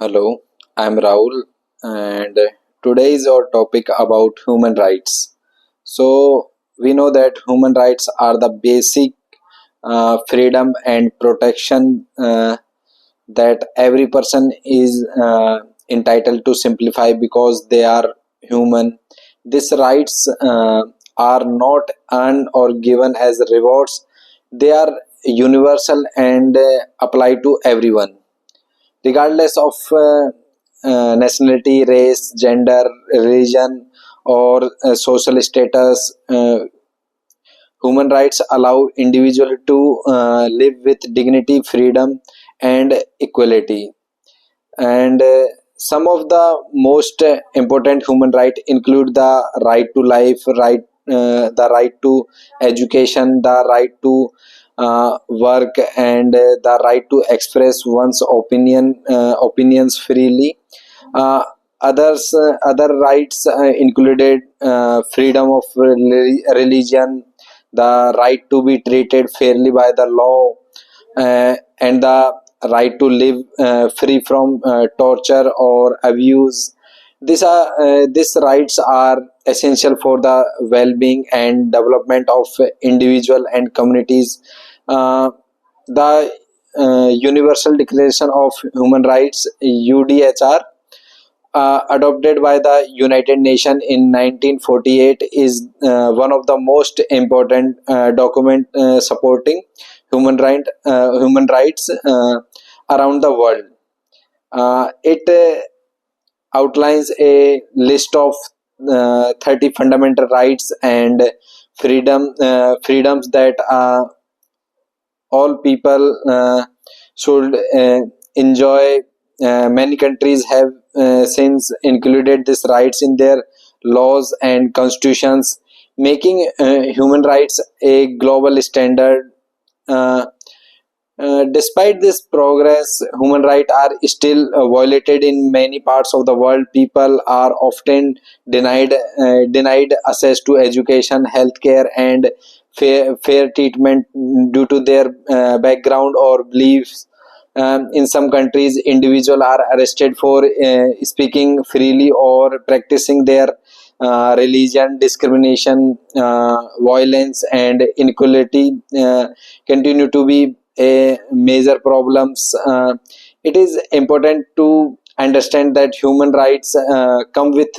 Hello, I'm Rahul, and today is our topic about human rights. So, we know that human rights are the basic freedom and protection that every person is entitled to simplify because they are human. These rights are not earned or given as rewards, they are universal and apply to everyone regardless of nationality, race, gender, religion, or social status. Human rights allow individuals to live with dignity, freedom, and equality. And some of the most important human rights include the right to life, the right to education, the right to work, and the right to express one's opinions freely. uh, Other rights included freedom of religion, the right to be treated fairly by the law, and the right to live free from torture or abuse. These rights are essential for the well-being and development of individual and communities. The Universal Declaration of Human Rights (UDHR), adopted by the United Nations in 1948, is one of the most important document supporting human rights around the world. It outlines a list of 30 fundamental rights and freedoms that all people should enjoy. Many countries have since included these rights in their laws and constitutions, making human rights a global standard. Uh, Despite this progress, human rights are still violated in many parts of the world. People are often denied access to education, healthcare, and fair treatment due to their background or beliefs. In some countries, individuals are arrested for speaking freely or practicing their religion. Discrimination, violence, and inequality continue to be a major problems. It is important to understand that human rights come with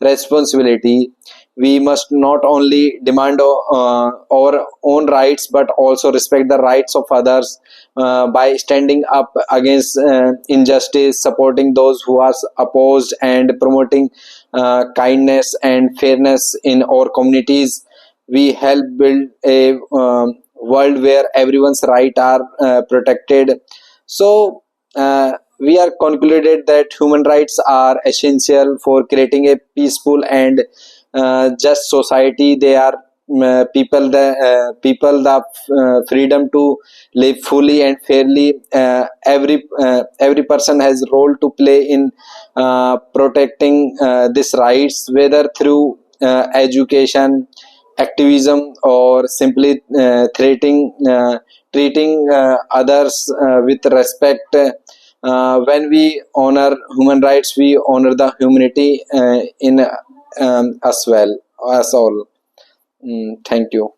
responsibility. We must not only demand our own rights but also respect the rights of others by standing up against injustice, supporting those who are opposed, and promoting kindness and fairness in our communities. We help build a world where everyone's rights are protected. So, we are concluded that human rights are essential for creating a peaceful and just society. They are people the freedom to live fully and fairly. Every person has role to play in protecting these rights, whether through education, activism, or simply treating others with respect. When we honor human rights, we honor the humanity in as well as all. Thank you.